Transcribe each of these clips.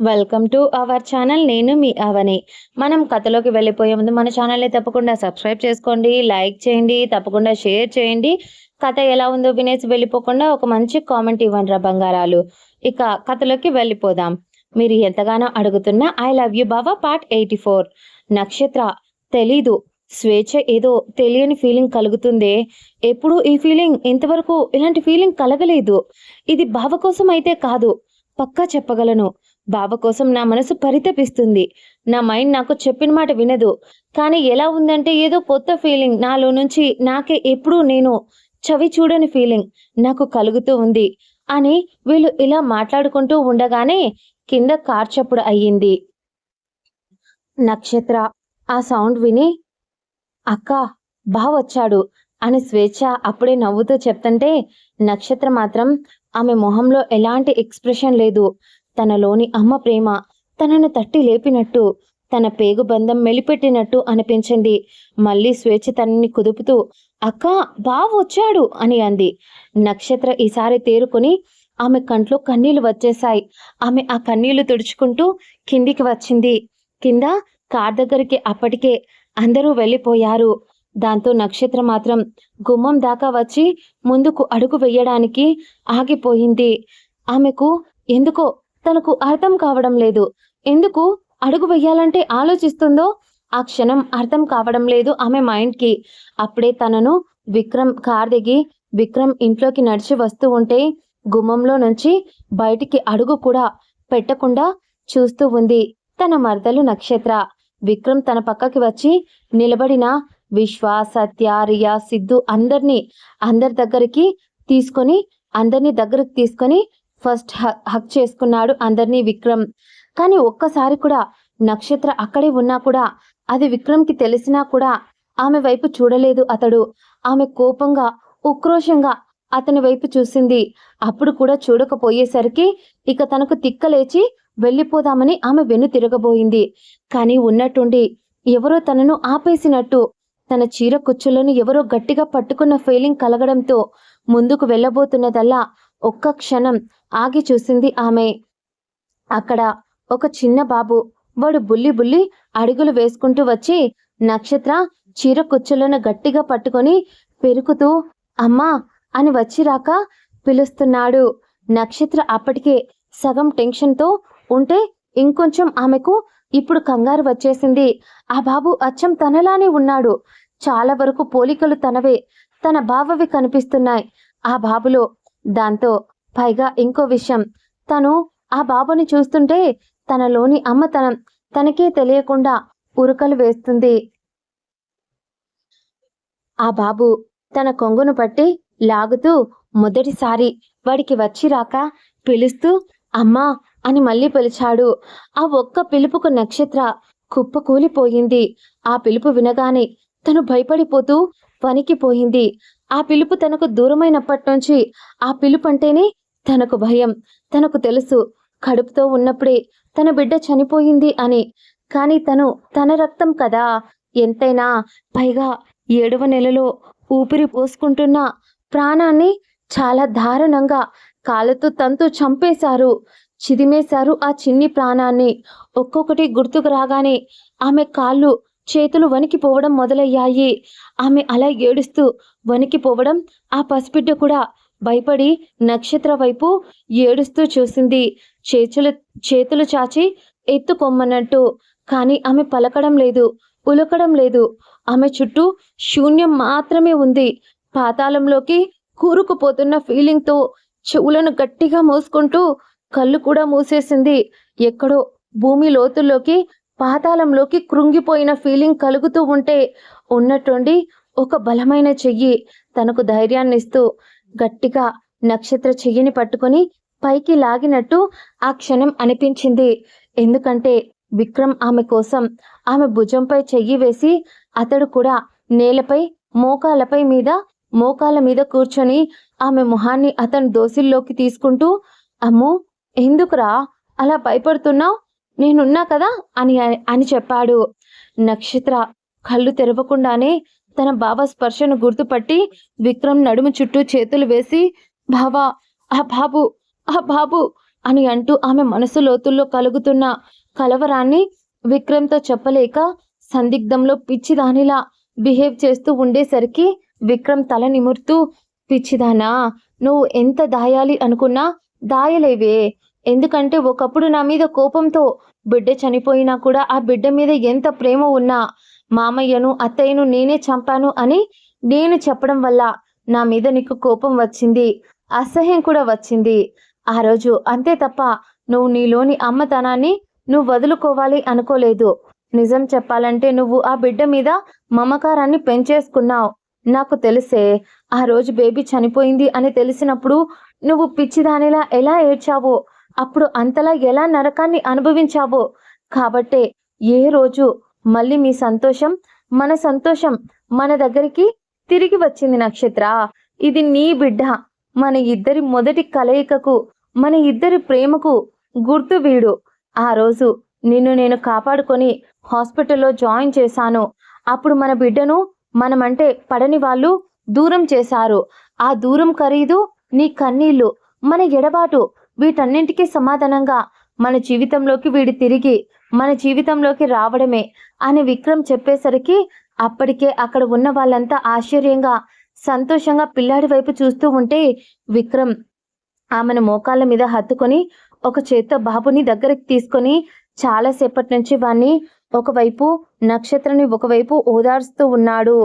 Welcome to our channel. నేను మీ అవని. మనం కథలోకి వెళ్ళిపోయే ముందు మన ఛానల్ని తప్పకుండా సబ్స్క్రైబ్ చేసుకోండి, లైక్ చేయండి, తప్పకుండా షేర్ చేయండి. కథ ఎలా ఉందో వినేసి వెళ్ళిపోకుండా ఒక మంచి కామెంట్ ఇవ్వండి రా బంగారాలు. ఇక కథలోకి వెళ్ళిపోదాం. మీరు ఎంతగానో అడుగుతున్న ఐ లవ్ యూ బావా పార్ట్ 84. నక్షత్ర తెలీదు, స్వేచ్ఛ ఏదో తెలియని ఫీలింగ్ కలుగుతుందే. ఎప్పుడు ఈ ఫీలింగ్ ఇంతవరకు ఇలాంటి ఫీలింగ్ కలగలేదు. ఇది బావ కోసం అయితే కాదు, పక్కా చెప్పగలను. బావ కోసం నా మనసు పరితపిస్తుంది. నా మైండ్ నాకు చెప్పిన మాట వినదు. కానీ ఎలా ఉందంటే ఏదో కొత్త ఫీలింగ్ నాలో నుంచి నాకే ఎప్పుడూ నేను చవి చూడని ఫీలింగ్ నాకు కలుగుతూ ఉంది అని వీళ్ళు ఇలా మాట్లాడుకుంటూ ఉండగానే కింద కార్ చప్పుడు అయ్యింది. నక్షత్ర ఆ సౌండ్ విని అక్క బావ వచ్చాడు అని స్వేచ్ఛ అప్పుడే నవ్వుతూ చెప్తుంటే నక్షత్ర మాత్రం ఆమె మొహంలో ఎలాంటి ఎక్స్ప్రెషన్ లేదు. తనలోని అమ్మ ప్రేమ తనను తట్టి లేపినట్టు, తన పేగు బంధం మెలిపెట్టినట్టు అనిపించింది. మళ్ళీ స్వేచ్ఛ తనని కుదుపుతూ అక్క బావ వచ్చాడు అని అంది. నక్షత్ర ఈసారి తేరుకొని ఆమె కంట్లో కన్నీళ్లు వచ్చేశాయి. ఆమె ఆ కన్నీళ్లు తుడుచుకుంటూ కిందికి వచ్చింది. కింద కార్ దగ్గరికి అప్పటికే అందరూ వెళ్ళిపోయారు. దాంతో నక్షత్ర మాత్రం గుమ్మం దాకా వచ్చి ముందుకు అడుగు వెయ్యడానికి ఆగిపోయింది. ఆమెకు ఎందుకో తనకు అర్థం కావడం లేదు. ఎందుకు అడుగు వెయ్యాలంటే ఆలోచిస్తుందో ఆ క్షణం అర్థం కావడం లేదు ఆమె మైండ్కి. అప్పుడే తనను విక్రమ్ కార్ దిగి విక్రమ్ ఇంట్లోకి నడిచి వస్తూ ఉంటే గుమ్మంలో నుంచి బయటికి అడుగు కూడా పెట్టకుండా చూస్తూ ఉంది తన మరదలు నక్షత్ర. విక్రమ్ తన పక్కకి వచ్చి నిలబడిన విశ్వ, సత్య, రియా, సిద్ధు అందరి దగ్గరికి తీసుకొని ఫస్ట్ హక్ చేసుకున్నాడు అందరినీ విక్రమ్. కానీ ఒక్కసారి కూడా నక్షత్ర అక్కడే ఉన్నా కూడా అది విక్రమ్కి తెలిసినా కూడా ఆమె వైపు చూడలేదు అతడు. ఆమె కోపంగా ఉక్రోషంగా అతని వైపు చూసింది. అప్పుడు కూడా చూడకపోయేసరికి ఇక తనకు తిక్కలేచి వెళ్ళిపోదామని ఆమె వెన్ను తిరగబోయింది. కానీ ఉన్నట్టుండి ఎవరో తనను ఆపేసినట్టు, తన చీర కుచ్చులను ఎవరో గట్టిగా పట్టుకున్న ఫీలింగ్ కలగడంతో ముందుకు వెళ్ళబోతున్నదల్లా ఒక్క క్షణం ఆగి చూసింది ఆమె. అక్కడ ఒక చిన్న బాబు, వాడు బుల్లి అడుగులు వేసుకుంటూ వచ్చి నక్షత్ర చీర కుచ్చులను గట్టిగా పట్టుకొని పెరుకుతూ అమ్మా అని వచ్చిరాక పిలుస్తున్నాడు. నక్షత్ర అప్పటికే సగం టెన్షన్తో ఉంటే ఇంకొంచెం ఆమెకు ఇప్పుడు కంగారు వచ్చేసింది. ఆ బాబు అచ్చం తనలానే ఉన్నాడు. చాలా వరకు పోలికలు తనవే, తన బావవి కనిపిస్తున్నాయి ఆ బాబులో. దాంతో పైగా ఇంకో విషయం, తను ఆ బాబుని చూస్తుంటే తనలోని అమ్మతనం తనకే తెలియకుండా ఉరకలు వేస్తుంది. ఆ బాబు తన కొంగును పట్టి లాగుతూ మొదటిసారి వాడికి వచ్చి రాక పిలుస్తూ అమ్మా అని మళ్ళీ పిలిచాడు. ఆ ఒక్క పిలుపుకు నక్షత్ర కుప్పకూలిపోయింది. ఆ పిలుపు వినగానే తను భయపడిపోతూ వణికిపోయింది. ఆ పిలుపు తనకు దూరమైనప్పటి నుంచి ఆ పిలుపు అంటేనే తనకు భయం. తనకు తెలుసు కడుపుతో ఉన్నప్పుడే తన బిడ్డ చనిపోయింది అని. కానీ తన రక్తం కదా ఎంతైనా. పైగా 7వ నెలలో ఊపిరి పోసుకుంటున్న ప్రాణాన్ని చాలా దారుణంగా కాళ్ళతో తంతు చంపేశారు, చిదిమేశారు ఆ చిన్ని ప్రాణాన్ని. ఒక్కొక్కటి గుర్తుకు రాగానే ఆమె కాళ్ళు చేతులు వణికిపోవడం మొదలయ్యాయి. ఆమె అలా ఏడుస్తూ వణికిపోవడం ఆ పసిబిడ్డ కూడా భయపడి నక్షత్ర వైపు ఏడుస్తూ చూసింది, చేతులు చాచి ఎత్తుకొమ్మన్నట్టు. కానీ ఆమె పలకడం లేదు, ఉలకడం లేదు. ఆమె చుట్టూ శూన్యం మాత్రమే ఉంది. పాతాళంలోకి కూరుకుపోతున్న ఫీలింగ్తో చెవులను గట్టిగా మూసుకుంటూ కళ్ళు కూడా మూసేసింది. ఎక్కడో భూమి లోతుల్లోకి పాతాళంలోకి కృంగిపోయిన ఫీలింగ్ కలుగుతూ ఉంటే ఉన్నట్టుండి ఒక బలమైన చెయ్యి తనకు ధైర్యాన్నిస్తూ గట్టిగా నక్షత్ర చెయ్యిని పట్టుకొని పైకి లాగినట్టు ఆ క్షణం అనిపించింది. ఎందుకంటే విక్రమ్ ఆమె కోసం ఆమె భుజంపై చెయ్యి వేసి అతడు కూడా నేలపై మోకాల మీద కూర్చొని ఆమె మొహాన్ని అతని దోసిల్లోకి తీసుకుంటూ అమ్మో ఎందుకురా అలా భయపడుతున్నావు, నేనున్నా కదా అని చెప్పాడు. నక్షత్ర కళ్ళు తెరవకుండానే తన బావ స్పర్శను గుర్తుపట్టి విక్రమ్ నడుము చుట్టూ చేతులు వేసి బావా ఆ బాబు అని అంటూ ఆమె మనసు లోతుల్లో కలుగుతున్న కలవరాన్ని విక్రమ్తో చెప్పలేక సందిగ్ధంలో పిచ్చిదానిలా బిహేవ్ చేస్తూ ఉండేసరికి విక్రమ్ తల నిమురుతూ, పిచ్చిదానా, నువ్వు ఎంత దాయాలి అనుకున్నా దాయలేవే. ఎందుకంటే ఒకప్పుడు నా మీద కోపంతో బిడ్డ చనిపోయినా కూడా ఆ బిడ్డ మీద ఎంత ప్రేమ ఉన్నా మామయ్యను అత్తయ్యను నేనే చంపాను అని నేను చెప్పడం వల్ల నా మీద నీకు కోపం వచ్చింది, అసహ్యం కూడా వచ్చింది ఆ రోజు. అంతే తప్ప నువ్వు నీలోని అమ్మతనాన్ని నువ్వు వదులుకోవాలి అనుకోలేదు. నిజం చెప్పాలంటే నువ్వు ఆ బిడ్డ మీద మమకారాన్ని పెంచేసుకున్నావు. నాకు తెలిసే ఆ రోజు బేబీ చనిపోయింది అని తెలిసినప్పుడు నువ్వు పిచ్చిదానిలా ఎలా ఏడ్చావో, అప్పుడు అంతలా ఎలా నరకాన్ని అనుభవించావో. కాబట్టే ఏ రోజు మళ్ళీ మీ సంతోషం, మన సంతోషం మన దగ్గరికి తిరిగి వచ్చింది నక్షత్ర. ఇది నీ బిడ్డ. మన ఇద్దరి మొదటి కలయికకు, మన ఇద్దరి ప్రేమకు గుర్తు వీడు. ఆ రోజు నిన్ను నేను కాపాడుకొని హాస్పిటల్లో జాయిన్ చేశాను. అప్పుడు మన బిడ్డను మనమంటే పడని వాళ్ళు దూరం చేశారు. ఆ దూరం ఖరీదు నీ కన్నీళ్లు, మన ఎడబాటు, వీటన్నింటికీ సమాధానంగా మన జీవితంలోకి వీడు తిరిగి మన జీవితంలోకి రావడమే అని విక్రమ్ చెప్పేసరికి అప్పటికే అక్కడ ఉన్న వాళ్ళంతా ఆశ్చర్యంగా సంతోషంగా పిల్లాడి వైపు చూస్తూ ఉంటే విక్రమ్ ఆమెను మోకాళ్ళ మీద హత్తుకొని ఒక చేత్తో బాబుని దగ్గరికి తీసుకొని చాలాసేపటి నుంచి వాణ్ణి ఒకవైపు నక్షత్రని ఒకవైపు ఓదార్స్తూ ఉన్నాడు.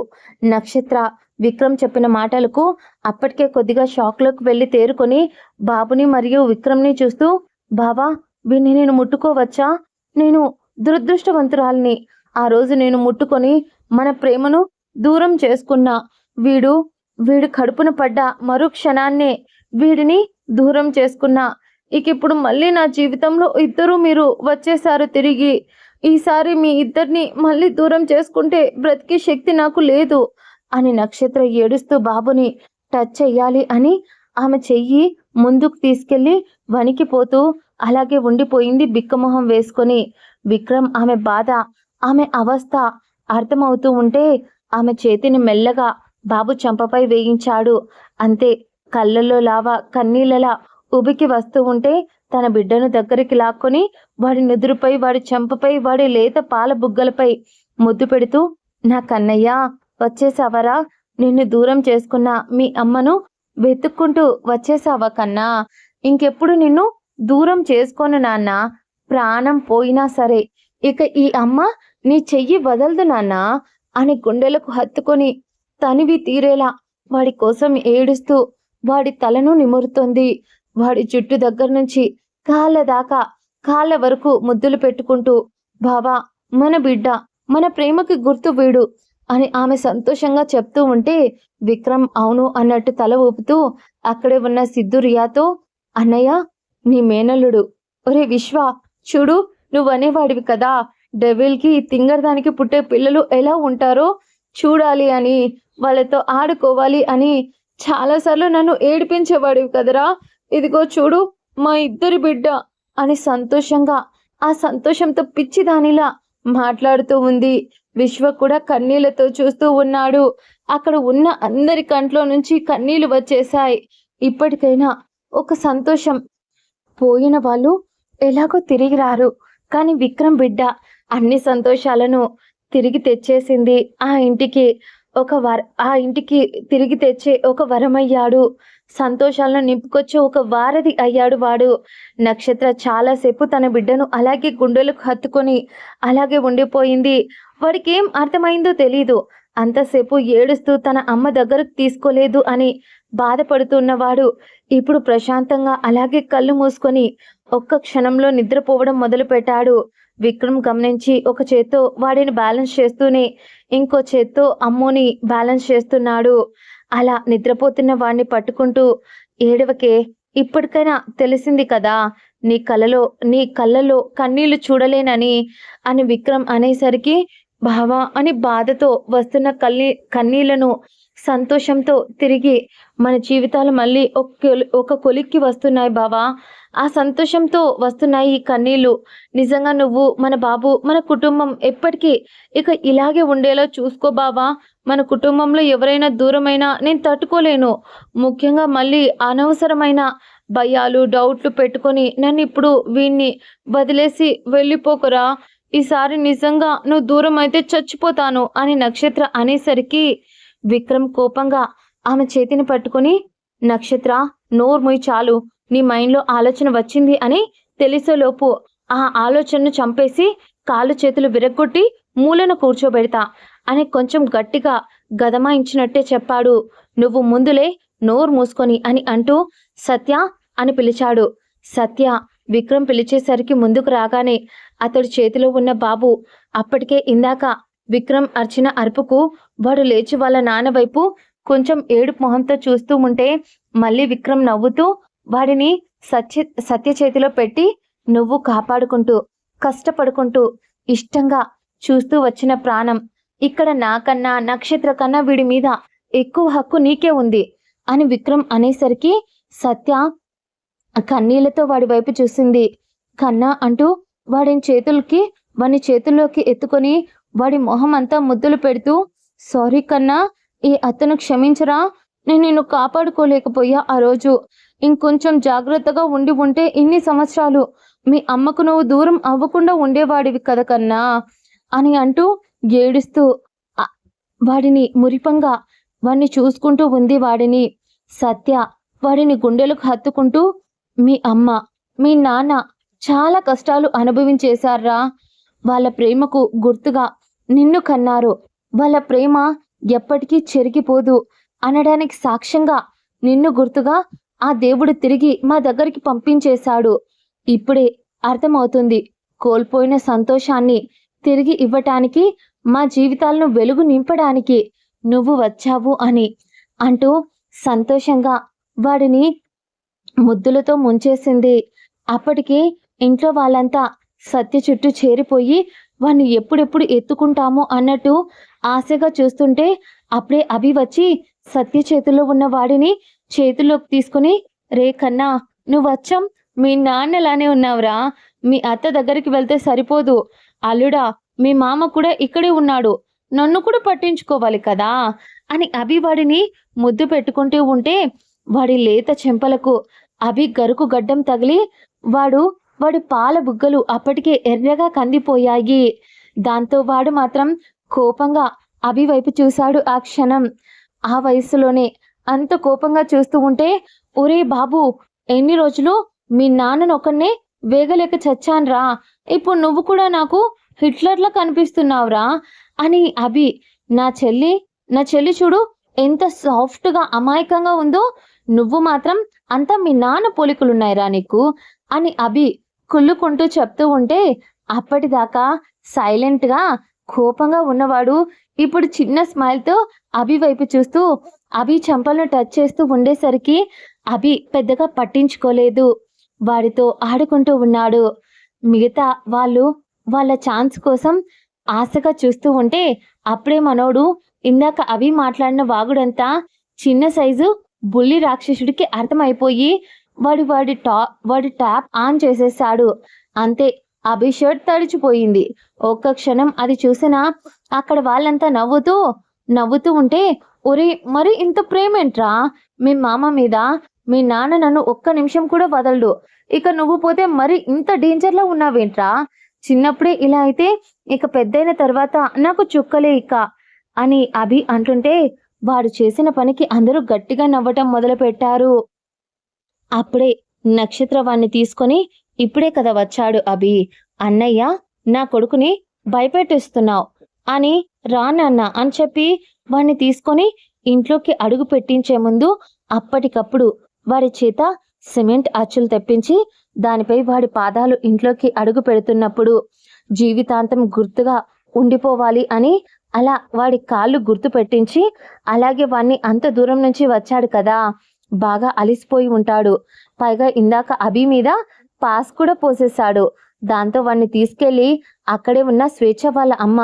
నక్షత్ర విక్రమ్ చెప్పిన మాటలకు అప్పటికే కొద్దిగా షాక్లోకి వెళ్ళి తేరుకొని బాబుని మరియు విక్రమ్ని చూస్తూ, బాబా, వీణ్ణి నేను ముట్టుకోవచ్చా? నేను దురదృష్టవంతురాల్ని. ఆ రోజు నేను ముట్టుకొని మన ప్రేమను దూరం చేసుకున్నా. వీడు వీడు కడుపున పడ్డ మరో క్షణాన్నే వీడిని దూరం చేసుకున్నా. ఇప్పుడు మళ్ళీ నా జీవితంలో ఇద్దరు మీరు వచ్చేసారు తిరిగి. ఈసారి మీ ఇద్దరిని మళ్ళీ దూరం చేసుకుంటే బ్రతికే శక్తి నాకు లేదు అని నక్షత్ర ఏడుస్తూ బాబుని టచ్ చెయ్యాలి అని ఆమె చెయ్యి ముందుకు తీసుకెళ్లి వణికిపోతూ అలాగే ఉండిపోయింది బిక్కమొహం వేసుకొని. విక్రమ్ ఆమె బాధ, ఆమె అవస్థ అర్థమవుతూ ఉంటే ఆమె చేతిని మెల్లగా బాబు చెంపపై వేయించాడు. అంతే, కళ్ళల్లో లావా కన్నీళ్ళలా ఉబికి వస్తూ ఉంటే తన బిడ్డను దగ్గరికి లాక్కొని వాడి నుదురుపై, వాడి చెంపపై, వాడి లేత పాల బుగ్గలపై ముద్దు పెడుతూ, నా కన్నయ్య వచ్చేసావరా? నిన్ను దూరం చేసుకున్న మీ అమ్మను వెతుక్కుంటూ వచ్చేసావా కన్నా? ఇంకెప్పుడు నిన్ను దూరం చేసుకోను నాన్న. ప్రాణం పోయినా సరే ఇక ఈ అమ్మ నీ చెయ్యి వదలదు నాన్న అని గుండెలకు హత్తుకొని తనివి తీరేలా వాడి కోసం ఏడుస్తూ వాడి తలను నిమురుతోంది. వాడి జుట్టు దగ్గర నుంచి కాళ్ళ దాకా, కాళ్ళ వరకు ముద్దులు పెట్టుకుంటూ, బాబా, మన బిడ్డ, మన ప్రేమకి గుర్తు వీడు అని ఆమె సంతోషంగా చెప్తూ ఉంటే విక్రమ్ అవును అన్నట్టు తల ఊపుతూ అక్కడే ఉన్న సిద్ధు రియాతో, అన్నయ్య, నీ మేనల్లుడు. ఒరే విశ్వ, చూడు, నువ్వనేవాడివి కదా డెవిల్కి తింగరదానికి పుట్టే పిల్లలు ఎలా ఉంటారో చూడాలి అని, వాళ్ళతో ఆడుకోవాలి అని చాలాసార్లు నన్ను ఏడిపించేవాడివి కదరా. ఇదిగో చూడు, మా ఇద్దరి బిడ్డ అని సంతోషంగా, ఆ సంతోషంతో పిచ్చిదానిలా మాట్లాడుతూ ఉంది. విశ్వ కూడా కన్నీళ్లతో చూస్తూ ఉన్నాడు. అక్కడ ఉన్న అందరి కంట్లో నుంచి కన్నీళ్లు వచ్చేశాయి. ఇప్పటికైనా ఒక సంతోషం. పోయిన వాళ్ళు ఎలాగో తిరిగి రారు, కానీ విక్రమ్ బిడ్డ అన్ని సంతోషాలను తిరిగి తెచ్చేసింది. ఆ ఇంటికి తిరిగి తెచ్చే ఒక వరమయ్యాడు. సంతోషాలను నింపుకొచ్చే ఒక వారధి అయ్యాడు వాడు. నక్షత్ర చాలాసేపు తన బిడ్డను అలాగే గుండెలకు హత్తుకొని అలాగే ఉండిపోయింది. వాడికి ఏం అర్థమైందో తెలీదు. అంతసేపు ఏడుస్తూ తన అమ్మ దగ్గరకు తీసుకోలేదు అని బాధపడుతున్నవాడు ఇప్పుడు ప్రశాంతంగా అలాగే కళ్ళు మూసుకొని ఒక్క క్షణంలో నిద్రపోవడం మొదలుపెట్టాడు. విక్రమ్ గమనించి ఒక చేత్తో వాడిని బ్యాలెన్స్ చేస్తూనే ఇంకో చేత్తో అమ్మోని బ్యాలెన్స్ చేస్తున్నాడు. అలా నిద్రపోతున్న వాడిని పట్టుకుంటూ, ఏడవకే, ఇప్పటికైనా తెలిసింది కదా నీ కళ్ళలో కన్నీళ్లు చూడలేనని అని విక్రమ్ అనేసరికి బావా అని బాధతో వస్తున్న కన్నీళ్లను సంతోషంతో తిరిగి మన జీవితాలు మళ్ళీ ఒక కొలిక్కి వస్తున్నాయి బావా. ఆ సంతోషంతో వస్తున్నాయి ఈ కన్నీళ్లు. నిజంగా నువ్వు, మన బాబు, మన కుటుంబం ఎప్పటికీ ఇక ఇలాగే ఉండేలా చూసుకో బావా. మన కుటుంబంలో ఎవరైనా దూరమైనా నేను తట్టుకోలేను. ముఖ్యంగా మళ్ళీ అనవసరమైన భయాలు డౌట్లు పెట్టుకొని నన్ను ఇప్పుడు వీణ్ణి వదిలేసి వెళ్ళిపోకురా. ఈసారి నిజంగా నువ్వు దూరం అయితే చచ్చిపోతాను అని నక్షత్ర అనేసరికి విక్రమ్ కోపంగా ఆమె చేతిని పట్టుకొని, నక్షత్ర నోరు మూయి చాలు, నీ మైండ్లో ఆలోచన వచ్చింది అని తెలిసేలోపు ఆ ఆలోచనను చంపేసి కాళ్ళు చేతులు విరగ్గొట్టి మూలన కూర్చోబెడతా అని కొంచెం గట్టిగా గదమాయించినట్టే చెప్పాడు. నువ్వు ముందులే, నోరు మూసుకొని అని అంటూ సత్య అని పిలిచాడు. సత్య విక్రమ్ పిలిచేసరికి ముందుకు రాగానే అతడి చేతిలో ఉన్న బాబు అప్పటికే ఇందాక విక్రమ్ అర్చిన అరుపుకు వాడు లేచి వాళ్ళ నాన్న వైపు కొంచెం ఏడుపు మొహంతో చూస్తూ ఉంటే మళ్ళీ విక్రమ్ నవ్వుతూ వాడిని సత్య చేతిలో పెట్టి, నువ్వు కాపాడుకుంటూ కష్టపడుకుంటూ ఇష్టంగా చూస్తూ వచ్చిన ప్రాణం, ఇక్కడ నాకన్నా నక్షత్ర కన్నా వీడి మీద ఎక్కువ హక్కు నీకే ఉంది అని విక్రమ్ అనేసరికి సత్య కన్నీళ్లతో వాడి వైపు చూసింది. కన్నా అంటూ వాడిని చేతుల్లోకి ఎత్తుకొని వాడి మొహం అంతా ముద్దులు పెడుతూ, సారీ కన్నా, ఈ అతను క్షమించరా, నేను నిన్ను కాపాడుకోలేకపోయా ఆ రోజు. ఇంకొంచెం జాగ్రత్తగా ఉండి ఉంటే ఇన్ని సంవత్సరాలు మీ అమ్మకు నువ్వు దూరం అవ్వకుండా ఉండేవాడివి కదా కన్నా అని అంటూ ఏడుస్తూ వాడిని మురిపంగా వాడిని చూసుకుంటూ ఉంది. వాడిని సత్య వాడిని గుండెలకు హత్తుకుంటూ, మీ అమ్మ మీ నాన్న చాలా కష్టాలు అనుభవించేశారా, వాళ్ళ ప్రేమకు గుర్తుగా నిన్ను కన్నారు, వాళ్ళ ప్రేమ ఎప్పటికీ చెరిగిపోదు అనడానికి సాక్ష్యంగా నిన్ను గుర్తుగా ఆ దేవుడు తిరిగి మా దగ్గరికి పంపించేశాడు. ఇప్పుడే అర్థమవుతుంది, కోల్పోయిన సంతోషాన్ని తిరిగి ఇవ్వటానికి, మా జీవితాలను వెలుగు నింపడానికి నువ్వు వచ్చావు అని అంటూ సంతోషంగా వాడిని ముద్దులతో ముంచేసింది. అప్పటికే ఇంట్లో వాళ్ళంతా సత్య చుట్టూ చేరిపోయి వాణ్ణి ఎప్పుడెప్పుడు ఎత్తుకుంటామో అన్నట్టు ఆశగా చూస్తుంటే అప్పుడే అభి వచ్చి సత్య చేతిలో ఉన్న వాడిని చేతుల్లోకి తీసుకుని, రే కన్నా, నువ్వచ్చం మీ నాన్నలానే ఉన్నావురా, మీ అత్త దగ్గరికి వెళ్తే సరిపోదు, అల్లుడా మీ మామ కూడా ఇక్కడే ఉన్నాడు, నన్ను కూడా పట్టించుకోవాలి కదా అని అభి వాడిని ముద్దు పెట్టుకుంటూ ఉంటే వాడి లేత చెంపలకు అభి గరుకు గడ్డం తగిలి వాడి పాల బుగ్గలు అప్పటికే ఎర్రగా కందిపోయాయి. దాంతో వాడు మాత్రం కోపంగా అభి వైపు చూశాడు. ఆ క్షణం ఆ వయసులోనే అంత కోపంగా చూస్తూ ఉంటే, ఒరే బాబు, ఎన్ని రోజులు మీ నాన్నను ఒకనే వేగలేక చచ్చాన్రా, ఇప్పుడు నువ్వు కూడా నాకు హిట్లర్లా కనిపిస్తున్నావురా అని అభి, నా చెల్లి చూడు ఎంత సాఫ్ట్గా అమాయకంగా ఉందో, నువ్వు మాత్రం అంతా మీ నాన్న పోలికలున్నాయిరా నీకు అని అభి కుళ్ళుకుంటూ చెప్తూ ఉంటే అప్పటిదాకా సైలెంట్గా కోపంగా ఉన్నవాడు ఇప్పుడు చిన్న స్మైల్తో అభి వైపు చూస్తూ అభి చెంపలను టచ్ చేస్తూ ఉండేసరికి అభి పెద్దగా పట్టించుకోలేదు, వాడితో ఆడుకుంటూ ఉన్నాడు. మిగతా వాళ్ళు వాళ్ళ ఛాన్స్ కోసం ఆశగా చూస్తూ ఉంటే అప్పుడే మనోడు ఇందాక అభి మాట్లాడిన వాగుడంతా చిన్న సైజు బుల్లి రాక్షసుడికి అర్థమైపోయి వాడి ట్యాప్ ఆన్ చేసేసాడు. అంతే, అభి షర్ట్ తడిచిపోయింది. ఒక్క క్షణం అది చూసినా అక్కడ వాళ్ళంతా నవ్వుతూ ఉంటే, ఒరే మరి ఇంత ప్రేమేంట్రా మీ మామ మీద, మీ నాన్న నన్ను ఒక్క నిమిషం కూడా వదలడు, ఇక నువ్వు పోతే మరి ఇంత డేంజర్లో ఉన్నావేంట్రా, చిన్నప్పుడే ఇలా అయితే ఇక పెద్దయిన తర్వాత నాకు చుక్కలే ఇక అని అభి అంటుంటే వాడు చేసిన పనికి అందరూ గట్టిగా నవ్వటం మొదలుపెట్టారు. అప్పుడే నక్షత్ర వాణ్ణి తీసుకొని, ఇప్పుడే కదా వచ్చాడు అభి, అన్నయ్య నా కొడుకుని భయపెట్టిస్తున్నావు అని రానన్న అని చెప్పి వాణ్ణి తీసుకొని ఇంట్లోకి అడుగు పెట్టించే ముందు అప్పటికప్పుడు వాడి చేత సిమెంట్ అచ్చులు తెప్పించి దానిపై వాడి పాదాలు ఇంట్లోకి అడుగు పెడుతున్నప్పుడు జీవితాంతం గుర్తుగా ఉండిపోవాలి అని అలా వాడి కాళ్ళు గుర్తు పెట్టించి, అలాగే వాణ్ణి అంత దూరం నుంచి వచ్చాడు కదా, బాగా అలిసిపోయి ఉంటాడు, పైగా ఇందాక అభి మీద పాస్ కూడా పోసేశాడు. దాంతో వాణ్ణి తీసుకెళ్లి అక్కడే ఉన్న స్వేచ్ఛ వాళ్ళ అమ్మ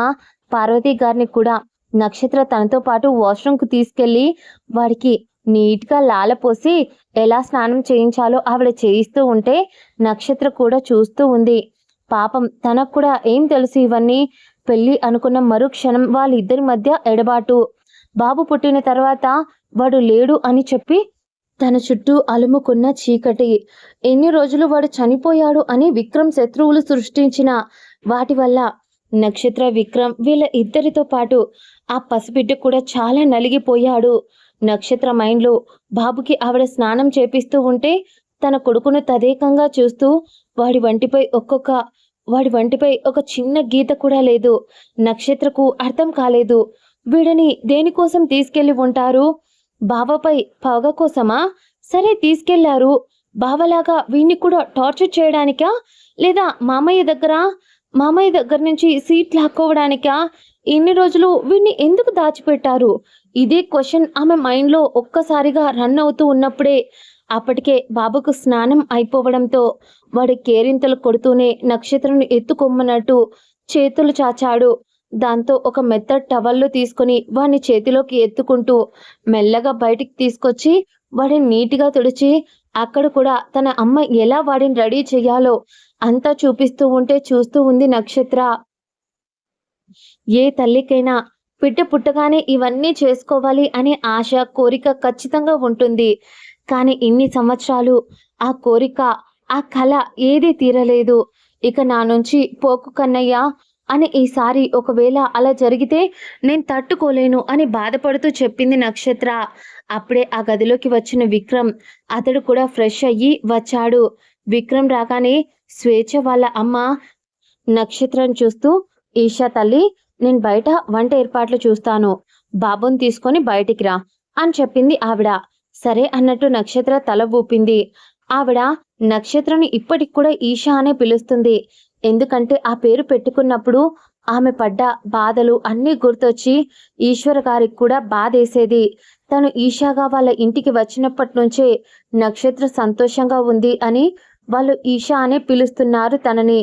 పార్వతి గారిని కూడా నక్షత్ర తనతో పాటు వాష్రూమ్కు తీసుకెళ్లి వాడికి నీట్గా లాలపోసి ఎలా స్నానం చేయించాలో ఆవిడ చేయిస్తూ ఉంటే నక్షత్ర కూడా చూస్తూ ఉంది. పాపం తనకు కూడా ఏం తెలుసు ఇవన్నీ. పెళ్ళి అనుకున్న మరుక్షణం వాళ్ళిద్దరి మధ్య ఎడబాటు. బాబు పుట్టిన తర్వాత వాడు లేడు అని చెప్పి తన చుట్టూ అలుముకున్న చీకటి. ఎన్ని రోజులు వాడు చనిపోయాడు అని విక్రమ్ శత్రువులు సృష్టించిన వాటి వల్ల నక్షత్ర, విక్రమ్ వీళ్ళ ఇద్దరితో పాటు ఆ పసిబిడ్డ కూడా చాలా నలిగిపోయాడు. నక్షత్ర మైండ్లో బాబుకి ఆవిడ స్నానం చేపిస్తూ ఉంటే తన కొడుకును తదేకంగా చూస్తూ వాడి వంటిపై ఒక చిన్న గీత కూడా లేదు. నక్షత్రకు అర్థం కాలేదు. వీడిని దేనికోసం తీసుకెళ్లి ఉంటారు? బావపై పగ కోసమా? సరే తీసుకెళ్లారు. బావలాగా వీణ్ణి కూడా టార్చర్ చేయడానికా? లేదా మామయ్య దగ్గర నుంచి సీట్ లాక్కోవడానికా? ఇన్ని రోజులు వీణ్ణి ఎందుకు దాచిపెట్టారు? ఇదే క్వశ్చన్ ఆమె మైండ్లో ఒక్కసారిగా రన్ అవుతూ ఉన్నప్పుడే అప్పటికే బాబుకు స్నానం అయిపోవడంతో వాడు కేరింతలు కొడుతూనే నక్షత్రం ఎత్తుకొమ్మన్నట్టు చేతులు చాచాడు. దాంతో ఒక మెత్తటి టవల్లు తీసుకుని వాడిని చేతిలోకి ఎత్తుకుంటూ మెల్లగా బయటికి తీసుకొచ్చి వాడిని నీటిగా తుడిచి అక్కడ కూడా తన అమ్మ ఎలా వాడిని రెడీ చెయ్యాలో అంతా చూపిస్తూ ఉంటే చూస్తూ ఉంది నక్షత్ర. ఏ తల్లికైనా బిడ్డ పుట్టగానే ఇవన్నీ చేసుకోవాలి అనే ఆశ, కోరిక ఖచ్చితంగా ఉంటుంది. కానీ ఇన్ని సంవత్సరాలు ఆ కోరిక, ఆ కల ఏదీ తీరలేదు. ఇక నా నుంచి పోకు కన్నయ్య అని ఈసారి ఒకవేళ అలా జరిగితే నేను తట్టుకోలేను అని బాధపడుతూ చెప్పింది నక్షత్ర. అప్పుడే ఆ గదిలోకి వచ్చిన విక్రమ్, అతడు కూడా ఫ్రెష్ అయ్యి వచ్చాడు. విక్రమ్ రాగానే స్వేచ్ఛ వాళ్ళ అమ్మ నక్షత్రం చూస్తూ, ఈషా తల్లి, నేను బయట వంట ఏర్పాట్లు చూస్తాను, బాబుని తీసుకొని బయటికి రా అని చెప్పింది ఆవిడ. సరే అన్నట్టు నక్షత్ర తల ఊపింది. ఆవిడ నక్షత్రని ఇప్పటికి కూడా ఈషా అనే పిలుస్తుంది. ఎందుకంటే ఆ పేరు పెట్టుకున్నప్పుడు ఆమె పడ్డ బాధలు అన్నీ గుర్తొచ్చి ఈశ్వర గారికి కూడా బాధేసేది. తను ఈషాగా వాళ్ళ ఇంటికి వచ్చినప్పటి నుంచే నక్షత్ర సంతోషంగా ఉంది అని వాళ్ళు ఈషా అనే పిలుస్తున్నారు తనని.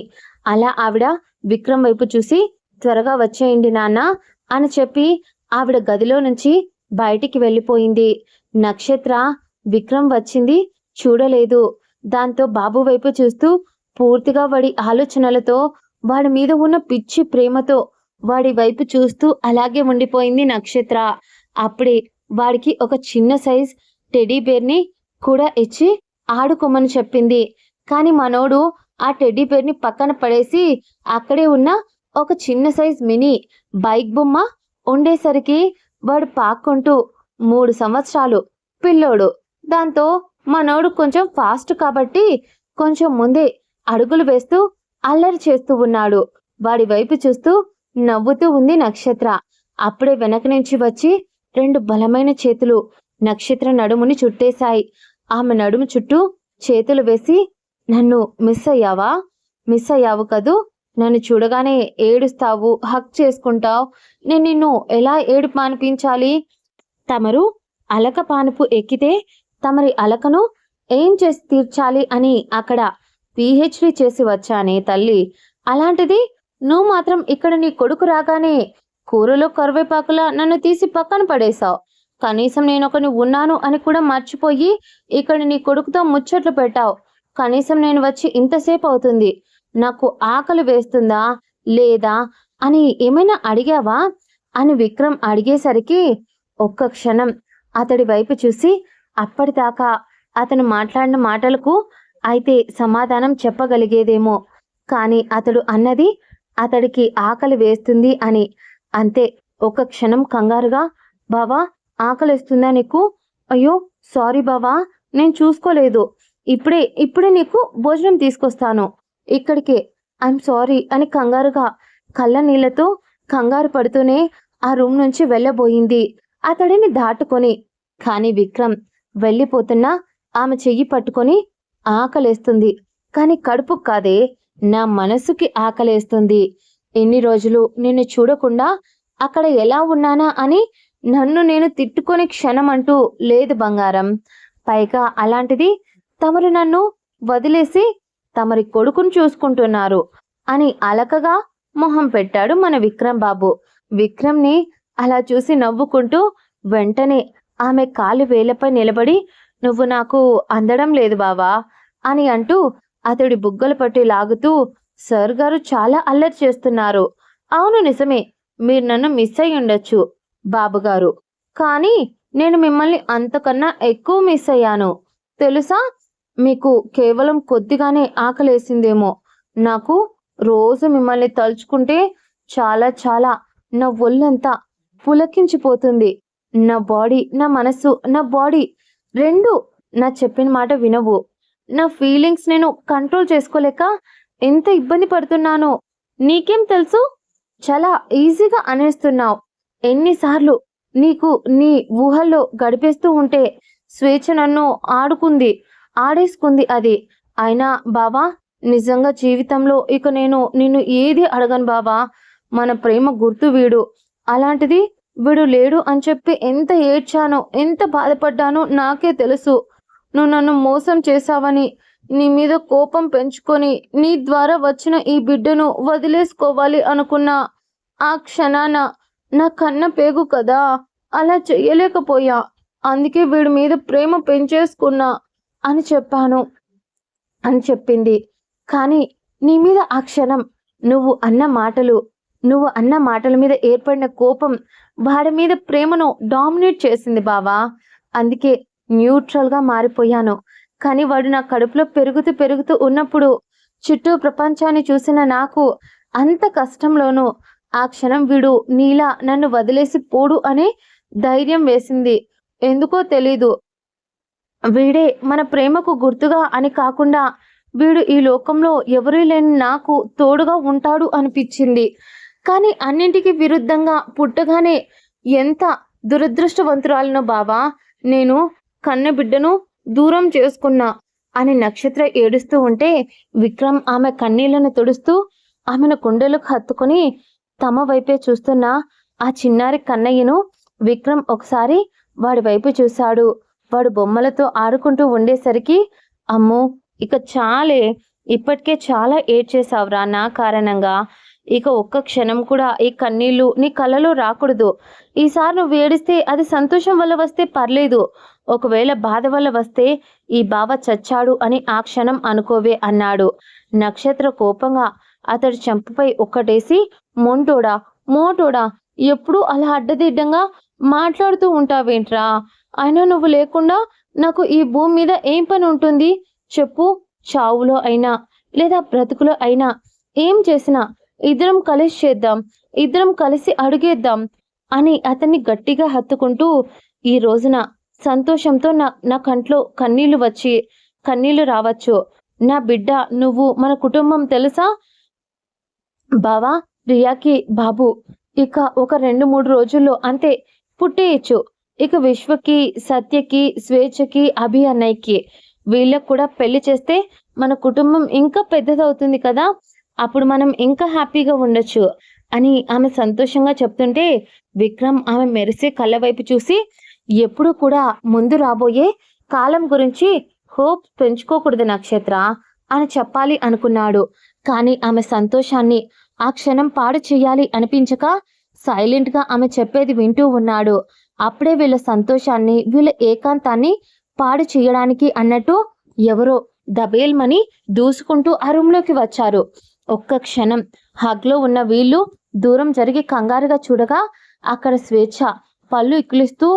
అలా ఆవిడ విక్రమ్ వైపు చూసి, త్వరగా వచ్చేయండి నాన్న అని చెప్పి ఆవిడ గదిలో నుంచి బయటికి వెళ్ళిపోయింది. నక్షత్ర విక్రమ్ వచ్చింది చూడలేదు. దాంతో బాబు వైపు చూస్తూ పూర్తిగా వాడి ఆలోచనలతో, వాడి మీద ఉన్న పిచ్చి ప్రేమతో వాడి వైపు చూస్తూ అలాగే ఉండిపోయింది నక్షత్ర. అప్పుడే వాడికి ఒక చిన్న సైజ్ టెడీ బేర్ని కూడా ఇచ్చి ఆడుకోమని చెప్పింది. కానీ మనోడు ఆ టెడ్డీ బేర్ని పక్కన పడేసి అక్కడే ఉన్న ఒక చిన్న సైజ్ మినీ బైక్ బొమ్మ ఉండేసరికి వాడు పాక్కుంటూ 3 సంవత్సరాలు పిల్లోడు. దాంతో మనోడు కొంచెం ఫాస్ట్ కాబట్టి కొంచెం ముందే అడుగులు వేస్తూ అల్లరి చేస్తూ ఉన్నాడు. వాడి వైపు చూస్తూ నవ్వుతూ ఉంది నక్షత్ర. అప్పుడే వెనక నుంచి వచ్చి 2 బలమైన చేతులు నక్షత్ర నడుముని చుట్టేశాయి. ఆమె నడుము చుట్టూ చేతులు వేసి, నన్ను మిస్ అయ్యావు కదూ, నన్ను చూడగానే ఏడుస్తావు, హక్ చేసుకుంటావు, నేను నిన్ను ఎలా ఏడుపు మానిపించాలి? తమరు అలక పానుపు ఎక్కితే తమరి అలకను ఏం చేసి తీర్చాలి అని అక్కడ పిహెచ్డి చేసి వచ్చానే తల్లి. అలాంటిది నువ్వు మాత్రం ఇక్కడ నీ కొడుకు రాగానే కూరలో కరివేపాకులా నన్ను తీసి పక్కన పడేశావు. కనీసం నేను ఒకని ఉన్నాను అని కూడా మర్చిపోయి ఇక్కడ నీ కొడుకుతో ముచ్చట్లు పెట్టావు. కనీసం నేను వచ్చి ఇంతసేపు అవుతుంది, నాకు ఆకలి వేస్తుందా లేదా అని ఏమైనా అడిగావా అని విక్రమ్ అడిగేసరికి ఒక్క క్షణం అతడి వైపు చూసి, అప్పటిదాకా అతను మాట్లాడిన మాటలకు అయితే సమాధానం చెప్పగలిగేదేమో, కానీ అతడు అన్నది అతడికి ఆకలి వేస్తుంది అని. అంతే. ఒక క్షణం కంగారుగా, బావా ఆకలిస్తుందా నీకు? అయ్యో సారీ బావా, నేను చూసుకోలేదు, ఇప్పుడే నీకు భోజనం తీసుకొస్తాను ఇక్కడికే, ఐఎమ్ సారీ అని కంగారుగా కళ్ళ నీళ్లతో కంగారు పడుతూనే ఆ రూమ్ నుంచి వెళ్ళబోయింది అతడిని దాటుకొని. కానీ విక్రమ్ వెళ్ళిపోతున్నా ఆమె చెయ్యి పట్టుకొని, ఆకలేస్తుంది కానీ కడుపు కాదే, నా మనసుకి ఆకలేస్తుంది. ఎన్ని రోజులు నిన్ను చూడకుండా అక్కడ ఎలా ఉన్నానా అని నన్ను నేను తిట్టుకొని క్షణం అంటూ లేదు బంగారం. పైగా అలాంటిది తమరు నన్ను వదిలేసి తమరి కొడుకును చూసుకుంటున్నారు అని అలకగా మొహం పెట్టాడు మన విక్రమ్ బాబు. విక్రమ్ని అలా చూసి నవ్వుకుంటూ వెంటనే ఆమె కాలు వేలపై నిలబడి, నువ్వు నాకు అందడం లేదు బావా అని అంటూ అతడి బుగ్గలు పట్టి లాగుతూ, సార్ గారు చాలా అల్లరి చేస్తున్నారు. అవును నిజమే, మీరు నన్ను మిస్ అయి ఉండొచ్చు బాబుగారు, కానీ నేను మిమ్మల్ని అంతకన్నా ఎక్కువ మిస్ అయ్యాను తెలుసా. మీకు కేవలం కొద్దిగానే ఆకలేసిందేమో. నాకు రోజు మిమ్మల్ని తలుచుకుంటే చాలా చాలా నా ఒళ్ళంతా పులకించిపోతుంది. నా బాడీ, నా మనసు, నా బాడీ రెండు నా చెప్పిన మాట వినవు. నా ఫీలింగ్స్ నేను కంట్రోల్ చేసుకోలేక ఎంత ఇబ్బంది పడుతున్నానో నీకేం తెలుసు. చాలా ఈజీగా అనేస్తున్నావు. ఎన్నిసార్లు నీకు నీ ఊహల్లో గడిపేస్తూ ఉంటే స్వేచ్ఛ నన్ను ఆడేసుకుంది అది. అయినా బావా, నిజంగా జీవితంలో ఇక నేను నిన్ను ఏది అడగను బావా. మన ప్రేమ గుర్తు వీడు. అలాంటిది వీడు లేడు అని చెప్పి ఎంత ఏడ్చానో, ఎంత బాధపడ్డానో నాకే తెలుసు. నువ్వు నన్ను మోసం చేశావని నీ మీద కోపం పెంచుకొని నీ ద్వారా వచ్చిన ఈ బిడ్డను వదిలేసుకోవాలి అనుకున్నా. ఆ క్షణాన నా కన్న పేగు కదా, అలా చెయ్యలేకపోయా. అందుకే వీడి మీద ప్రేమ పెంచేసుకున్నా అని చెప్పాను అని చెప్పింది. కానీ నీ మీద ఆ క్షణం నువ్వు అన్న మాటల మీద ఏర్పడిన కోపం వాడి మీద ప్రేమను డామినేట్ చేసింది బావా. అందుకే న్యూట్రల్గా మారిపోయాను. కానీ వాడు నా కడుపులో పెరుగుతూ ఉన్నప్పుడు చుట్టూ ప్రపంచాన్ని చూసిన నాకు అంత కష్టంలోనూ ఆ క్షణం వీడు నీలా నన్ను వదిలేసి పోడు అనే ధైర్యం వేసింది. ఎందుకో తెలీదు, వీడే మన ప్రేమకు గుర్తుగా అని కాకుండా వీడు ఈ లోకంలో ఎవరూ లేని నాకు తోడుగా ఉంటాడు అనిపించింది. కానీ అన్నింటికి విరుద్ధంగా పుట్టగానే ఎంత దురదృష్టవంతురాలనో బావా. నేను కన్న బిడ్డను దూరం చేసుకున్నా అని నక్షత్ర ఏడుస్తూ ఉంటే విక్రమ్ ఆమె కన్నీళ్లను తుడుస్తూ ఆమెను గుండెలకు హత్తుకొని తమ వైపే చూస్తున్న ఆ చిన్నారి కన్నయ్యను విక్రమ్ ఒకసారి వాడి వైపు చూశాడు. వాడు బొమ్మలతో ఆడుకుంటూ ఉండేసరికి, అమ్మో ఇక చాలే, ఇప్పటికే చాలా ఏడ్చేసావురా నా కారణంగా. ఇక ఒక్క క్షణం కూడా ఈ కన్నీళ్లు నీ కళ్ళలో రాకూడదు. ఈసారి నువ్వు ఏడిస్తే అది సంతోషం వల్ల వస్తే పర్లేదు, ఒకవేళ బాధ వల్ల వస్తే ఈ బావ చచ్చాడు అని ఆ క్షణం అనుకోవే అన్నాడు. నక్షత్ర కోపంగా అతడి చెంపపై ఒక్కటేసి, మోటోడా ఎప్పుడూ అలా అడ్డదిడ్డంగా మాట్లాడుతూ ఉంటావేంట్రా? అయినా నువ్వు లేకుండా నాకు ఈ భూమి మీద ఏం పని ఉంటుంది చెప్పు. చావులో అయినా లేదా బ్రతుకులో అయినా ఏం చేసినా ఇద్దరం కలిసి చేద్దాం, ఇద్దరం కలిసి అడుగేద్దాం అని అతన్ని గట్టిగా హత్తుకుంటూ, ఈ రోజున సంతోషంతో నా కంట్లో కన్నీళ్లు రావచ్చు. నా బిడ్డ నువ్వు, మన కుటుంబం తెలుసా బావా. రియాకి బాబు ఇక ఒక 2-3 రోజుల్లో అంతే పుట్టేయచ్చు. ఇక విశ్వకి, సత్యకి, స్వేచ్ఛకి, అభి అన్నయ్యకి వీళ్ళకు కూడా పెళ్లి చేస్తే మన కుటుంబం ఇంకా పెద్దదవుతుంది కదా, అప్పుడు మనం ఇంకా హ్యాపీగా ఉండొచ్చు అని ఆమె సంతోషంగా చెప్తుంటే విక్రమ్ ఆమె మెరిసే కళ్ళ వైపు చూసి, ఎప్పుడు కూడా ముందు రాబోయే కాలం గురించి హోప్ పెంచుకోకూడదు నక్షత్ర అని చెప్పాలి అనుకున్నాడు. కానీ ఆమె సంతోషాన్ని ఆ క్షణం పాడు చేయాలి అనిపించక సైలెంట్గా ఆమె చెప్పేది వింటూ ఉన్నాడు. అప్పుడే వీళ్ళ సంతోషాన్ని, వీళ్ళ ఏకాంతాన్ని పాడు చేయడానికి అన్నట్టు ఎవరో దబేల్మని దూసుకుంటూ ఆ రూమ్లోకి వచ్చారు. ఒక్క క్షణం హగ్లో ఉన్న వీళ్ళు దూరం జరిగి కంగారుగా చూడగా అక్కడ స్వేచ్ఛ పళ్ళు ఇక్కిలిస్తూ,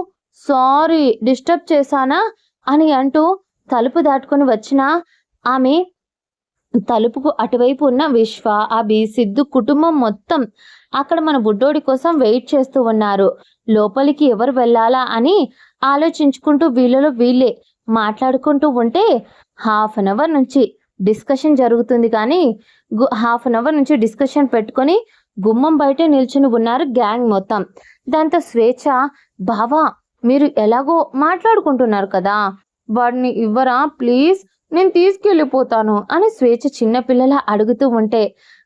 సారీ డిస్టర్బ్ చేశానా అని అంటూ తలుపు దాటుకొని వచ్చిన ఆమె తలుపుకు అటువైపు ఉన్న విశ్వ, అభి, సిద్ధు కుటుంబం మొత్తం అక్కడ మన బుడ్డోడి కోసం వెయిట్ చేస్తూ ఉన్నారు. లోపలికి ఎవరు వెళ్ళాలా అని ఆలోచించుకుంటూ వీళ్ళలో వీళ్ళే మాట్లాడుకుంటూ ఉంటే హాఫ్ అన్ అవర్ నుంచి డిస్కషన్ జరుగుతుంది. కానీ హాఫ్ అన్ అవర్ నుంచి డిస్కషన్ పెట్టుకొని గుమ్మం బయట నిల్చుని ఉన్నారు గ్యాంగ్ మొత్తం. దాంతో స్వేచ్ఛ, బావా మీరు ఎలాగో మాట్లాడుకుంటున్నారు కదా, వాడిని ఇవ్వరా ప్లీజ్, నేను తీసుకెళ్ళిపోతాను అని స్వేచ్ఛ చిన్నపిల్లలా అడుగుతూ ఉంటే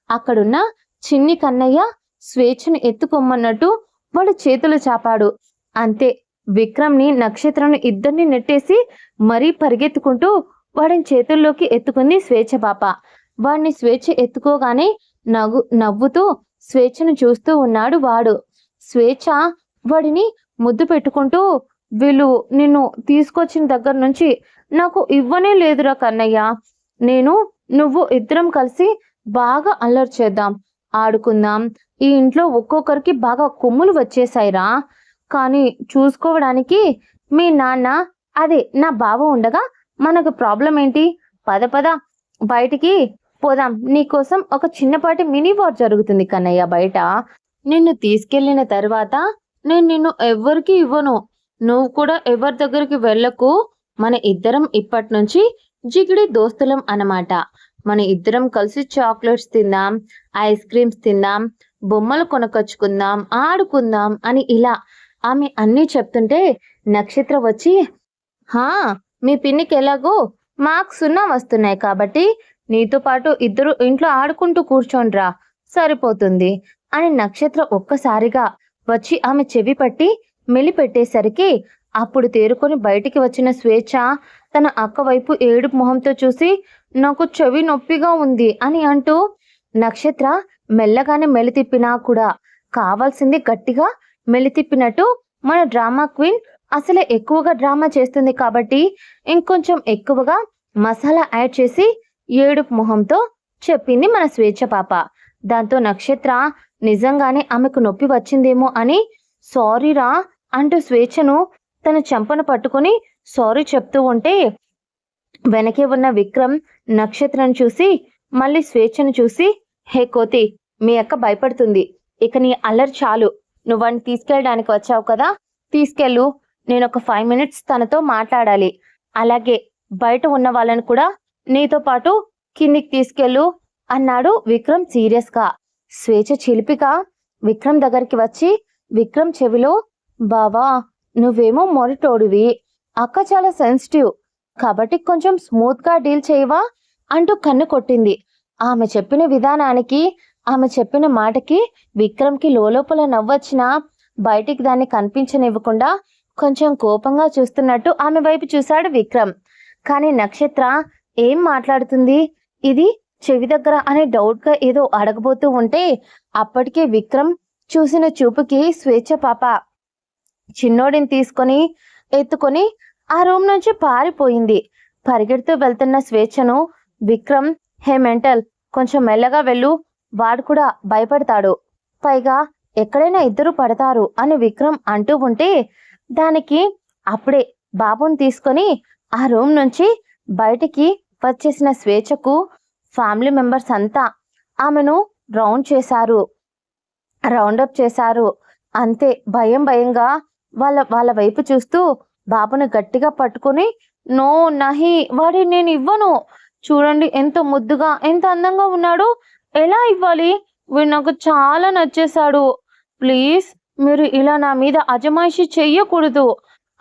అక్కడున్న చిన్ని కన్నయ్య స్వేచ్ఛను ఎత్తుకొమ్మన్నట్టు వాడు చేతులు చాపాడు. అంతే విక్రమ్ని, నక్షత్రం ఇద్దరిని నెట్టేసి మరీ పరిగెత్తుకుంటూ వాడిని చేతుల్లోకి ఎత్తుకుంది స్వేచ్ఛ పాప. వాడిని స్వేచ్ఛ ఎత్తుకోగానే నవ్వుతూ స్వేచ్ఛను చూస్తూ ఉన్నాడు వాడు. స్వేచ్ఛ వాడిని ముద్దు పెట్టుకుంటూ, వీళ్ళు నిన్ను తీసుకొచ్చిన దగ్గర నుంచి నాకు ఇవ్వనే లేదురా కన్నయ్య, నువ్వు ఇద్దరం కలిసి బాగా అల్లరి చేద్దాం, ఆడుకుందాం, ఈ ఇంట్లో ఒక్కొక్కరికి బాగా కొమ్ములు వచ్చేసాయిరా, కానీ చూసుకోవడానికి మీ నాన్న, అదే నా బావ ఉండగా మనకు ప్రాబ్లం ఏంటి? పద పద బయటికి పోదాం. నీకోసం ఒక చిన్నపాటి మినీ వార్ జరుగుతుంది కన్నయ్య బయట. నిన్ను తీసుకెళ్ళిన తర్వాత నేను నిన్ను ఎవ్వరికి ఇవ్వను. నువ్వు కూడా ఎవరి దగ్గరికి వెళ్ళకు. మన ఇద్దరం ఇప్పటి నుంచి జిగిడి దోస్తులం అన్నమాట. మన ఇద్దరం కలిసి చాక్లెట్స్ తిందాం, ఐస్ క్రీమ్స్ తిందాం, బొమ్మలు కొనకొచ్చుకుందాం, ఆడుకుందాం అని ఇలా ఆమె అన్నీ చెప్తుంటే నక్షత్ర వచ్చి, హా, మీ పిన్నికి ఎలాగో మార్క్స్ 0 వస్తున్నాయి కాబట్టి నీతో పాటు ఇద్దరు ఇంట్లో ఆడుకుంటూ కూర్చోండ్రా, సరిపోతుంది అని నక్షత్ర ఒక్కసారిగా వచ్చి ఆమె చెవి పట్టి మెలిపెట్టేసరికి అప్పుడు తేరుకొని బయటికి వచ్చిన స్వేచ్ఛ తన అక్క వైపు ఏడుపు మొహంతో చూసి, నాకు చెవి నొప్పిగా ఉంది అని అంటూ నక్షత్ర మెల్లగానే మెలితిప్పినా కూడా కావాల్సింది గట్టిగా మెలితిప్పినట్టు మన డ్రామా క్వీన్ అసలే ఎక్కువగా డ్రామా చేస్తుంది కాబట్టి ఇంకొంచెం ఎక్కువగా మసాలా యాడ్ చేసి ఏడుపు మొహంతో చెప్పింది మన స్వేచ్ఛ పాప. దాంతో నక్షత్ర నిజంగానే ఆమెకు నొప్పి వచ్చిందేమో అని సారీరా అంటూ స్వేచ్ఛను తన చెంపను పట్టుకుని సారీ చెప్తూ ఉంటే వెనకే ఉన్న విక్రమ్ నక్షత్రం చూసి మళ్ళీ స్వేచ్ఛను చూసి, హే కోతి, మీ అక్క భయపడుతుంది. ఇక నీ అల్లరి చాలు. నువ్వని తీసుకెళ్ళడానికి వచ్చావు కదా, తీసుకెళ్ళు. నేను ఒక 5 minutes తనతో మాట్లాడాలి. అలాగే బయట ఉన్న వాళ్ళని కూడా నీతో పాటు కిందికి తీసుకెళ్ళు అన్నాడు విక్రమ్ సీరియస్గా. స్వేచ్ఛ చిలిపిగా విక్రమ్ దగ్గరికి వచ్చి విక్రమ్ చెవిలో, బావా నువ్వేమో మొరటోడివి, అక్క చాలా సెన్సిటివ్ కాబట్టి కొంచెం స్మూత్గా డీల్ చేయవా అంటూ కన్ను కొట్టింది. ఆమె చెప్పిన విధానానికి, ఆమె చెప్పిన మాటకి విక్రమ్కి లోపల నవ్వొచ్చినా బయటికి దాన్ని కనిపించనివ్వకుండా కొంచెం కోపంగా చూస్తున్నట్టు ఆమె వైపు చూశాడు విక్రమ్. కానీ నక్షత్ర ఏం మాట్లాడుతుంది ఇది చెవి దగ్గర అనే డౌట్గా ఏదో అడగబోతూ ఉంటే అప్పటికే విక్రమ్ చూసిన చూపుకి స్వేచ్ఛ పాప చిన్నోడిని తీసుకొని ఎత్తుకొని ఆ రూమ్ నుంచి పారిపోయింది. పరిగెడుతూ వెళ్తున్న స్వేచ్ఛను విక్రమ్, హే మెంటల్, కొంచెం మెల్లగా వెళ్ళు, వాడు కూడా భయపడతాడు, పైగా ఎక్కడైనా ఇద్దరు పడతారు అని విక్రమ్ అంటూ ఉంటే దానికి అప్పుడే బాబుని తీసుకొని ఆ రూమ్ నుంచి బయటికి వచ్చేసిన స్వేచ్ఛకు ఫ్యామిలీ మెంబర్స్ అంతా ఆమెను రౌండప్ చేశారు. అంతే భయంగా వాళ్ళ వైపు చూస్తూ బాబుని గట్టిగా పట్టుకొని, నో నహి, వాడి నేను ఇవ్వను. చూడండి ఎంత ముద్దుగా ఎంత అందంగా ఉన్నాడు, ఎలా ఇవ్వాలి? వీడు నాకు చాలా నచ్చేశాడు. ప్లీజ్ మీరు ఇలా నా మీద అజమాయిషి చెయ్యకూడదు.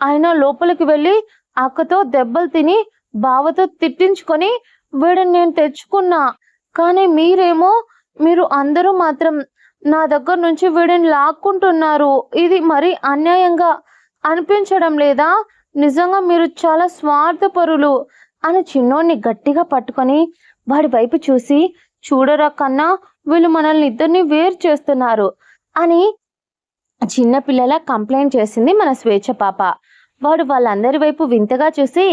అయినా లోపలికి వెళ్ళి అక్కతో దెబ్బలు తిని బావతో తిట్టించుకొని వీడిని నేను తెచ్చుకున్నా. కానీ మీరు అందరూ మాత్రం నా దగ్గర నుంచి వీడిని లాక్కుంటున్నారు. ఇది మరీ అన్యాయంగా అనిపించడం లేదా? నిజంగా మీరు చాలా స్వార్థపరులు అని చిన్నోడిని గట్టిగా పట్టుకొని వాడి వైపు చూసి, చూడరా కన్నా, వీళ్ళు మనల్ని ఇద్దరిని వేరు చేస్తున్నారు అని చిన్నపిల్లల కంప్లైంట్ చేసింది మన స్వేచ్ఛ పాప. వాడు వాళ్ళందరి వైపు వింతగా చూసి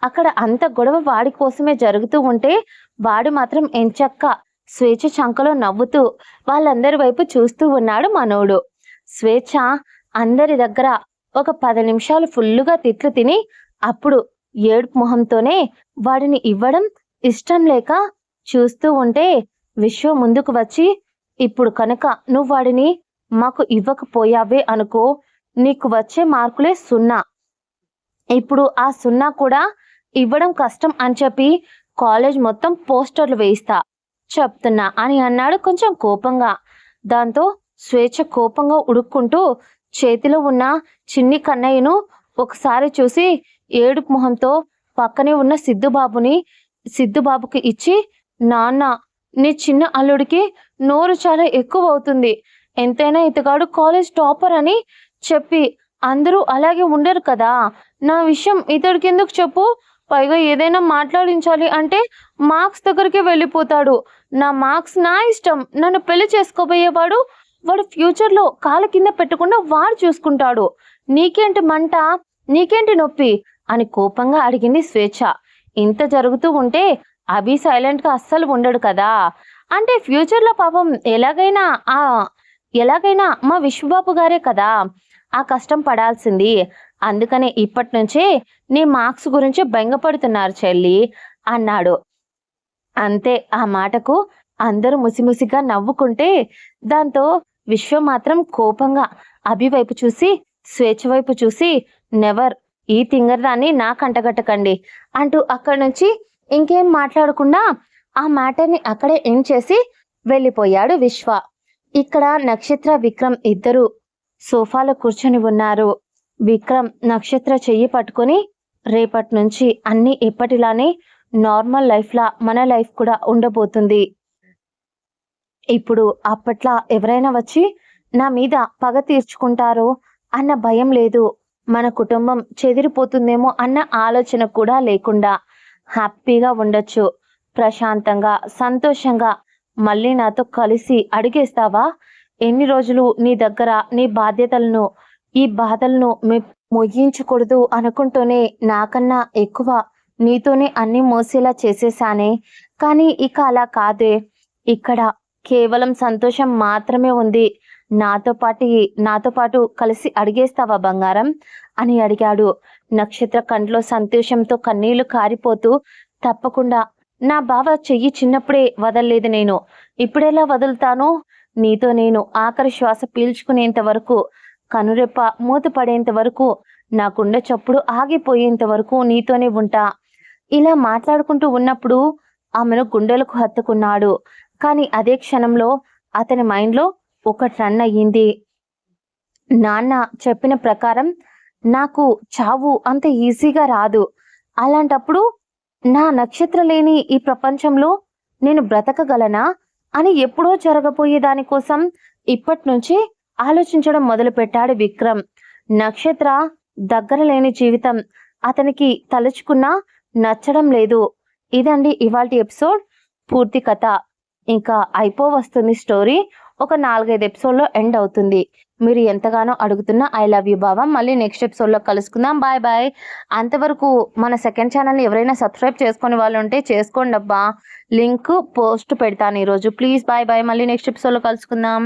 అక్కడ అంత గొడవ వాడి కోసమే జరుగుతూ ఉంటే వాడు మాత్రం ఎంచక్క స్వేచ్ఛ చంకలో నవ్వుతూ వాళ్ళందరి వైపు చూస్తూ ఉన్నాడు మనోడు. స్వేచ్ఛ అందరి దగ్గర ఒక 10 నిమిషాలు ఫుల్లుగా తిట్లు తిని అప్పుడు ఏడుపు మొహంతోనే వాడిని ఇవ్వడం ఇష్టం లేక చూస్తూ ఉంటే విశ్వ ముందుకు వచ్చి, ఇప్పుడు కనుక నువ్వు వాడిని మాకు ఇవ్వకపోయావే అనుకో, నీకు వచ్చే మార్కులే 0. ఇప్పుడు ఆ 0 కూడా ఇవ్వడం కష్టం అని చెప్పి కాలేజ్ మొత్తం పోస్టర్లు వేయిస్తా చెప్తున్నా అని అన్నాడు కొంచెం కోపంగా. దాంతో స్వేచ్ఛ కోపంగా ఉడుక్కుంటూ చేతిలో ఉన్న చిన్ని కన్నయ్యను ఒకసారి చూసి ఏడుపు మొహంతో పక్కనే ఉన్న సిద్ధుబాబుకి ఇచ్చి, నాన్న, నీ చిన్న అల్లుడికి నోరు చాలా ఎక్కువ అవుతుంది. ఎంతైనా ఇతగాడు కాలేజ్ టాపర్ అని చెప్పి అందరూ అలాగే ఉండరు కదా. నా విషయం ఇతడికి ఎందుకు చెప్పు? పైగా ఏదైనా మాట్లాడించాలి అంటే మార్క్స్ దగ్గరికి వెళ్ళిపోతాడు. నా మార్క్స్ నా ఇష్టం. నన్ను పెళ్లి చేసుకోబోయేవాడు వాడు ఫ్యూచర్లో కాళ్ళ కింద పెట్టకుండా వాడు చూసుకుంటాడు. నీకేంటి మంట, నీకేంటి నొప్పి అని కోపంగా అడిగింది స్వేచ్ఛ. ఇంత జరుగుతూ ఉంటే అభి సైలెంట్గా అస్సలు ఉండడు కదా. అంటే ఫ్యూచర్లో పాపం ఎలాగైనా మా విశ్వబాబు గారే కదా. ఆ కష్టం పడాల్సింది. అందుకనే ఇప్పటి నుంచే నీ మార్క్స్ గురించి బెంగపడుతున్నారు చెల్లి అన్నాడు. అంతే ఆ మాటకు అందరూ ముసిముసిగా నవ్వుకుంటే దాంతో విశ్వ మాత్రం కోపంగా అభి వైపు చూసి స్వేచ్ఛ వైపు చూసి నెవర్ ఈ తింగరదాన్ని నా కంటగట్టకండి అంటూ అక్కడి నుంచి ఇంకేం మాట్లాడకుండా ఆ మ్యాటర్ని అక్కడే ఎండ్ చేసి వెళ్ళిపోయాడు విశ్వ. ఇక్కడ నక్షత్ర విక్రమ్ ఇద్దరు సోఫాలో కూర్చొని ఉన్నారు. విక్రమ్ నక్షత్ర చెయ్యి పట్టుకొని రేపటి నుంచి అన్ని ఎప్పటిలానే నార్మల్ లైఫ్లా మన లైఫ్ కూడా ఉండబోతుంది. ఇప్పుడు అప్పట్లా ఎవరైనా వచ్చి నా మీద పగ తీర్చుకుంటారో అన్న భయం లేదు. మన కుటుంబం చెదిరిపోతుందేమో అన్న ఆలోచన కూడా లేకుండా హ్యాపీగా ఉండొచ్చు. ప్రశాంతంగా సంతోషంగా మళ్ళీ నాతో కలిసి అడిగేస్తావా? ఎన్ని రోజులు నీ దగ్గర నీ బాధ్యతలను ఈ బాధలను మొయ్యించకూడదు అనుకుంటూనే నాకన్నా ఎక్కువ నీతోనే అన్ని మోసేలా చేసేసానే. కానీ ఇక అలా కాదే. ఇక్కడ కేవలం సంతోషం మాత్రమే ఉంది. నాతో పాటు కలిసి అడిగేస్తావా బంగారం అని అడిగాడు. నక్షత్ర కంట్లో సంతోషంతో కన్నీళ్లు కారిపోతూ తప్పకుండా. నా బావ చెయ్యి చిన్నప్పుడే వదల్లేదు నేను, ఇప్పుడెలా వదులుతాను? నీతో నేను ఆఖరి శ్వాస పీల్చుకునేంత వరకు, కనురెప్ప మూత పడేంత వరకు, నా గుండె చప్పుడు ఆగిపోయేంత వరకు నీతోనే ఉంటా. ఇలా మాట్లాడుకుంటూ ఉన్నప్పుడు ఆమెను గుండెలకు హత్తుకున్నాడు. కానీ అదే క్షణంలో అతని మైండ్లో ఒకటి రన్ అయ్యింది. నాన్న చెప్పిన ప్రకారం నాకు చావు అంత ఈజీగా రాదు. అలాంటప్పుడు నా నక్షత్ర లేని ఈ ప్రపంచంలో నేను బ్రతకగలనా అని ఎప్పుడో జరగబోయే దానికోసం ఇప్పటి నుంచి ఆలోచించడం మొదలుపెట్టాడు విక్రమ్. నక్షత్ర దగ్గర లేని జీవితం అతనికి తలుచుకున్నా నచ్చడం లేదు. ఇదండి ఇవాల్టి ఎపిసోడ్ పూర్తి కథ. ఇంకా వస్తుంది స్టోరీ. ఒక 4-5 ఎపిసోడ్లో ఎండ్ అవుతుంది. మీరు ఎంతగానో అడుగుతున్న ఐ లవ్ యూ బావా. మళ్ళీ నెక్స్ట్ ఎపిసోడ్లో కలుసుకుందాం. Bye bye. అంతవరకు మన సెకండ్ ఛానల్ని ఎవరైనా సబ్స్క్రైబ్ చేసుకునే వాళ్ళు ఉంటే చేసుకోండి అబ్బా. లింక్ పోస్ట్ పెడతాను ఈరోజు. Please bye bye. మళ్ళీ నెక్స్ట్ ఎపిసోడ్లో కలుసుకుందాం.